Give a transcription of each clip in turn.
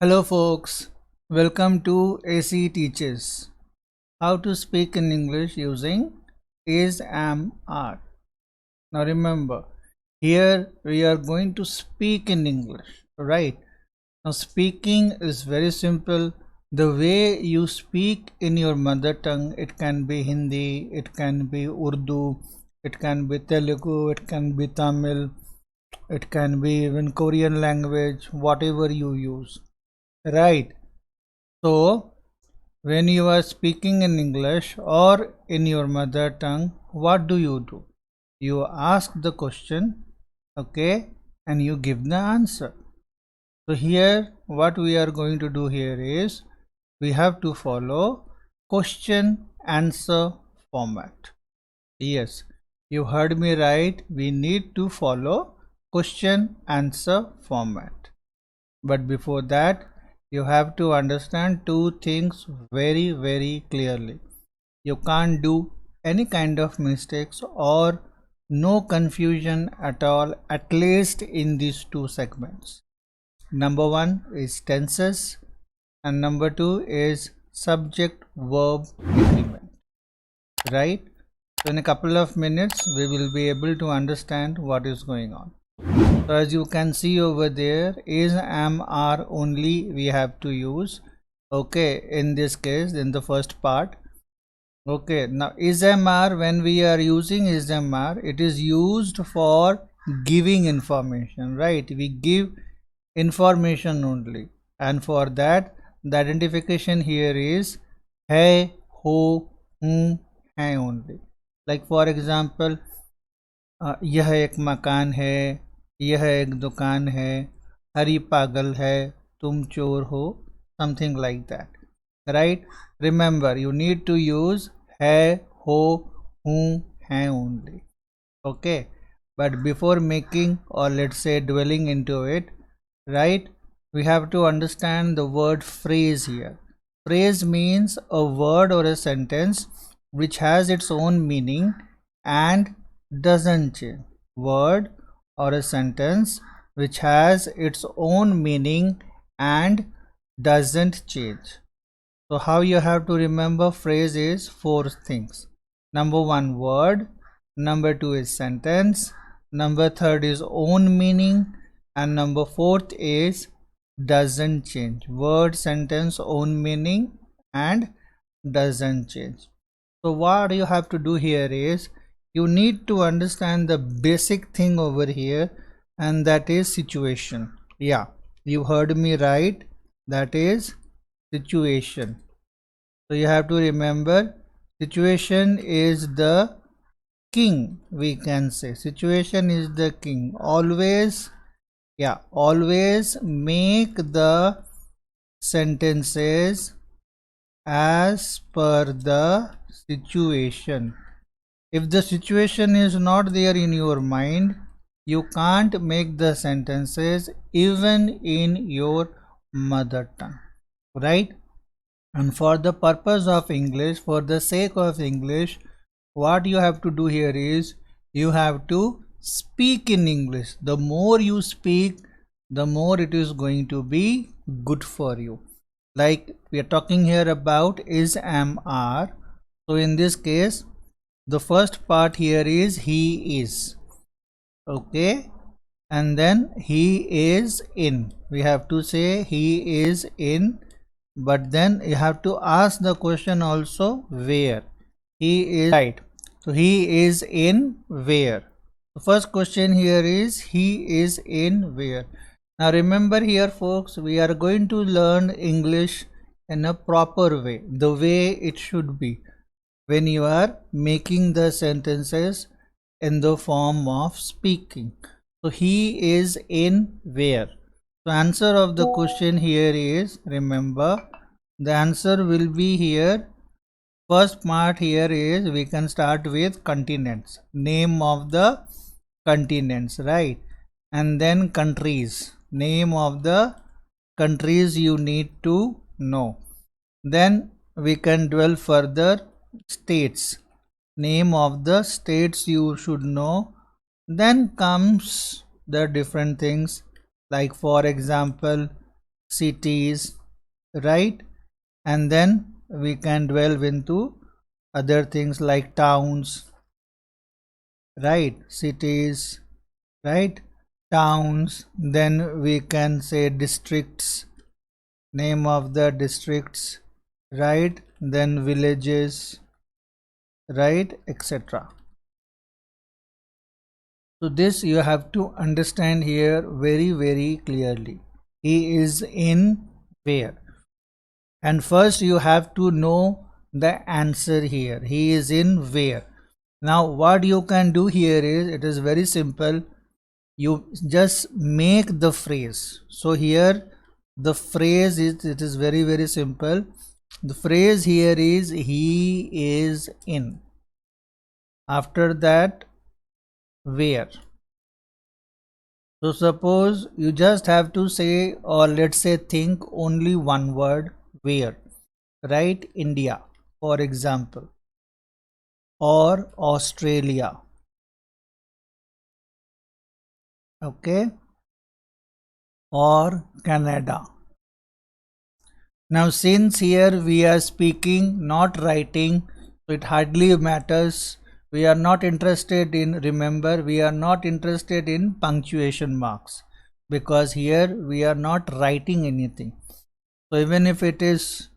Hello folks, welcome to ACTeaches. How to speak in English using is, am, are. Now remember, here we are going to speak in English, right? Now speaking is very simple. The way you speak in your mother tongue, it can be Hindi, it can be Urdu, it can be Telugu, it can be Tamil, it can be even Korean language, whatever you use, right? So, when you are speaking in English or in your mother tongue, what do? You ask the question, okay, and you give the answer. So, here what we are going to do here is we have to follow question answer format. Yes, you heard me right. We need to follow question answer format. But before that, you have to understand two things very clearly. You can't do any kind of mistakes or no confusion at all, at least in these two segments. Number one is tenses, and number two is subject verb agreement, right? So in a couple of minutes we will be able to understand what is going on. So as you can see over there, is, am, are only we have to use, okay, in this case, in the first part. Okay, now is, am, are, when we are using is, am, are, it is used for giving information, right? We give information only, and for that the identification here is hai, ho, hum, hai only. Like for example, यह एक मकान है, यह एक दुकान है, हरी पागल है, तुम चोर हो, something like that, right? Remember, you need to use है, हो, हूँ, हैं only, okay? But before making, or let's say dwelling into it, right, we have to understand the word phrase here. Phrase means a word or a sentence which has its own meaning and doesn't change. Word or a sentence which has its own meaning and doesn't change. So how you have to remember phrase is four things. Number one, word. Number two is sentence. Number third is own meaning. And number fourth is doesn't change. Word, sentence, own meaning and doesn't change. So what you have to do here is you need to understand the basic thing over here, and that is situation. Yeah, you heard me right. That is situation. So you have to remember situation is the king, we can say. Situation is the king. Always, yeah, always make the sentences as per the situation. If the situation is not there in your mind, you can't make the sentences even in your mother tongue, right? And for the purpose of English, for the sake of English, what you have to do here is you have to speak in English. The more you speak, the more it is going to be good for you. Like we are talking here about is, am, are. So in this case, the first part here is he is, okay, and then he is in. We have to say he is in, but then you have to ask the question also where he is, right? So he is in where? The first question here is he is in where. Now remember here folks, we are going to learn English in a proper way, the way it should be when you are making the sentences in the form of speaking. So he is in where? So answer of the question here is, remember, the answer will be here. First part here is we can start with continents, name of the continents, right? And then countries, name of the countries you need to know. Then we can dwell further, states, name of the states you should know. Then comes the different things, like for example cities, right? And then we can delve into other things like towns, right? Cities, right? Towns. Then we can say districts, name of the districts, right? Then villages, right? Etc. So this you have to understand here very clearly. He is in where? And first you have to know the answer here. He is in where? Now what you can do here is, it is very simple. You just make the phrase. So here the phrase is, it is very simple. The phrase here is he is in. After that, where? So suppose you just have to say, or let's say think only one word, where, right? India, for example, or Australia, okay, or Canada. Now since here we are speaking, not writing, so it hardly matters. We are not interested in, remember, we are not interested in punctuation marks, because here we are not writing anything. So even if it is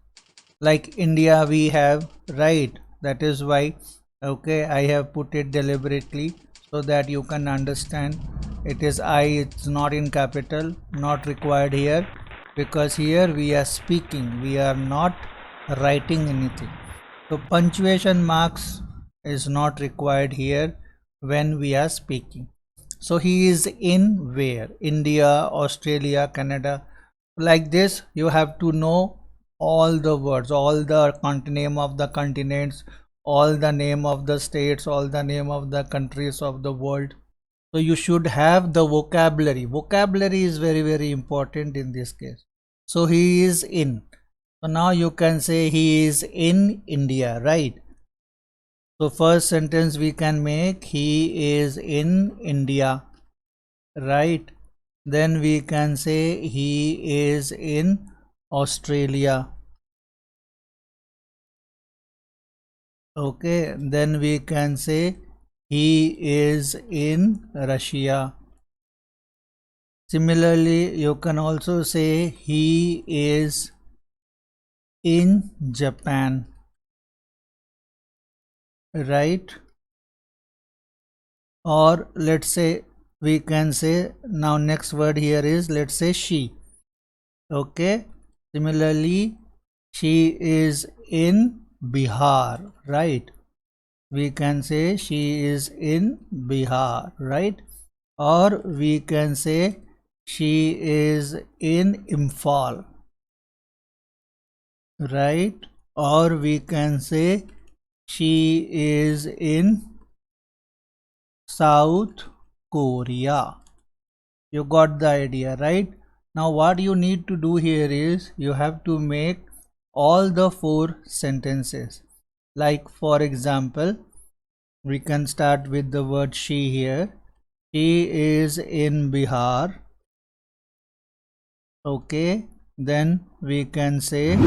like India we have, right, that is why, okay, I have put it deliberately so that you can understand. It is I, it's not in capital, not required here, because here we are speaking, we are not writing anything. So punctuation marks is not required here when we are speaking. So he is in where? India, Australia, Canada. Like this you have to know all the words, all the name of the continents, all the name of the states, all the name of the countries of the world. So you should have the vocabulary. Vocabulary is very important in this case. So he is in. So now you can say he is in India, right? So first sentence we can make, he is in India, right? Then we can say he is in Australia. Okay, then we can say he is in Russia. Similarly, you can also say he is in Japan, right? Or let's say we can say, now next word here is, let's say she. Okay, similarly she is in Bihar, right? We can say she is in Bihar, right? Or we can say she is in Imphal, right? Or we can say she is in South Korea. You got the idea, right? Now what you need to do here is, you have to make all the 4 sentences. Like for example, we can start with the word she here. She is in Bihar. Okay, then we can say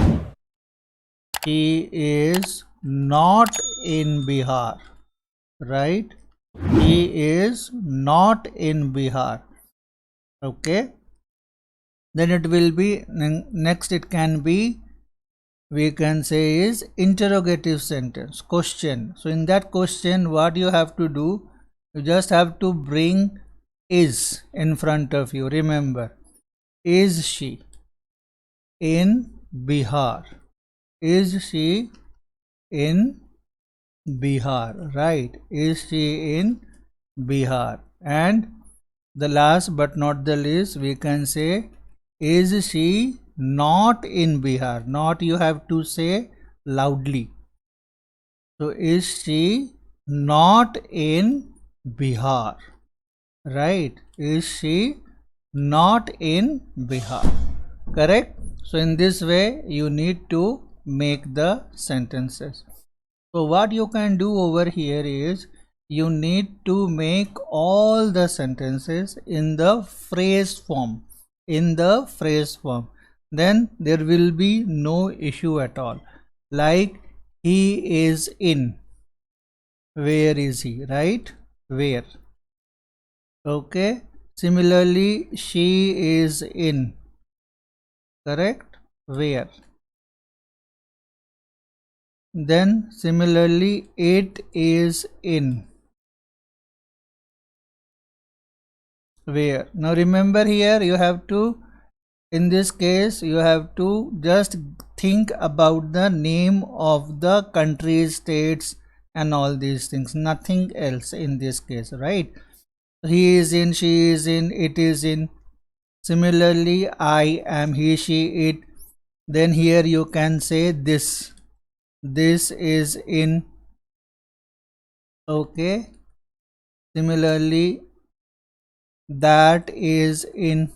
she is not in Bihar, right? She is not in Bihar. Okay, then it will be, next it can be, we can say is interrogative sentence, question. So in that question what you have to do, you just have to bring is in front of you. Remember, is she in Bihar? Is she in Bihar, right? Is she in Bihar? And the last but not the least, we can say, is she not in Bihar? Not you have to say loudly. So is she not in Bihar? Right? Is she not in Bihar? Correct? So in this way you need to make the sentences. So what you can do over here is, you need to make all the sentences in the phrase form. In the phrase form. then there will be no issue at all. Like he is in, where is he, right? Where? Okay. Similarly, she is in, correct? Where? Then similarly, it is in, where? Now remember, here you have to, in this case you have to just think about the name of the countries, states and all these things, nothing else in this case, right? He is in, she is in, it is in. Similarly, I am, he, she, it. Then here you can say this is in. Okay. Similarly, that is in.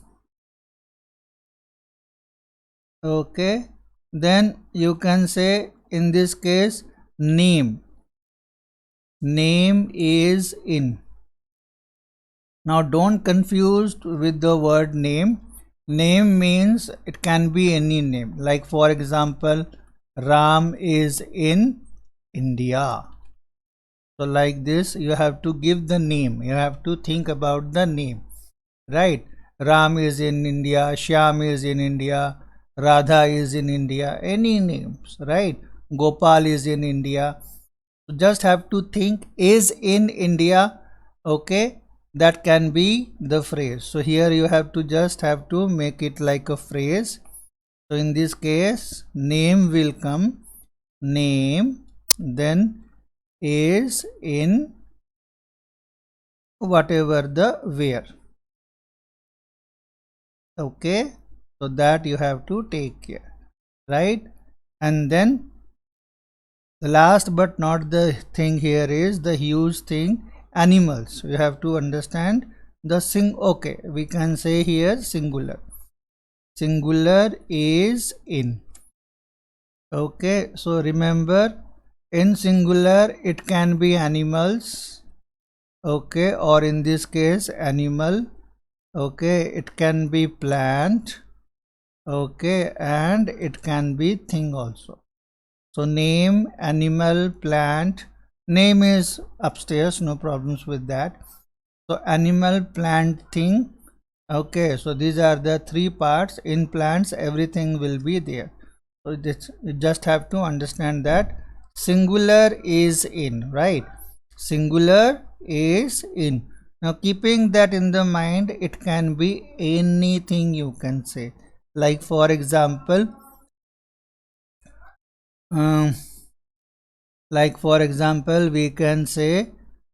Okay. Then you can say, in this case, name is in. Now don't confuse with the word name. Name means it can be any name, like for example, Ram is in India. So like this you have to give the name, you have to think about the name, right? Ram is in India, Shyam is in India, Radha is in India, any names, right? Gopal is in India. So just have to think is in India. Okay, that can be the phrase. So here you have to just have to make it like a phrase. So in this case name will come, name, then is in, whatever the where. Okay, so that you have to take care, right? And then the last but not the thing here is the huge thing, animals. You have to understand the okay, we can say here singular is in. Okay, so remember, in singular it can be animals, okay, or in this case animal, okay, it can be plant, okay, and it can be thing also. So name, animal, plant. Name is upstairs, no problems with that. So animal, plant, thing. Okay, so these are the three parts. In plants everything will be there. So you just have to understand that singular is in, right? Singular is in. Now keeping that in the mind, it can be anything you can say. Like for example, um, we can say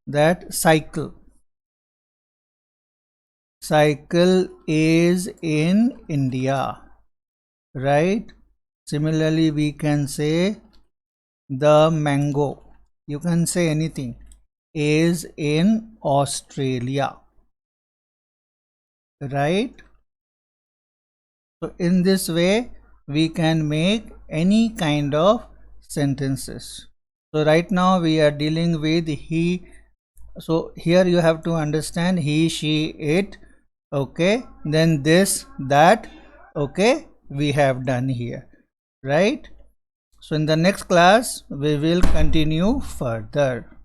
that cycle is in India, right? Similarly, we can say the mango, you can say anything, is in Australia, right? So in this way we can make any kind of sentences. So right now we are dealing with he. So here you have to understand he, she, it. Okay, then this, that. Okay, we have done here, right? So in the next class we will continue further.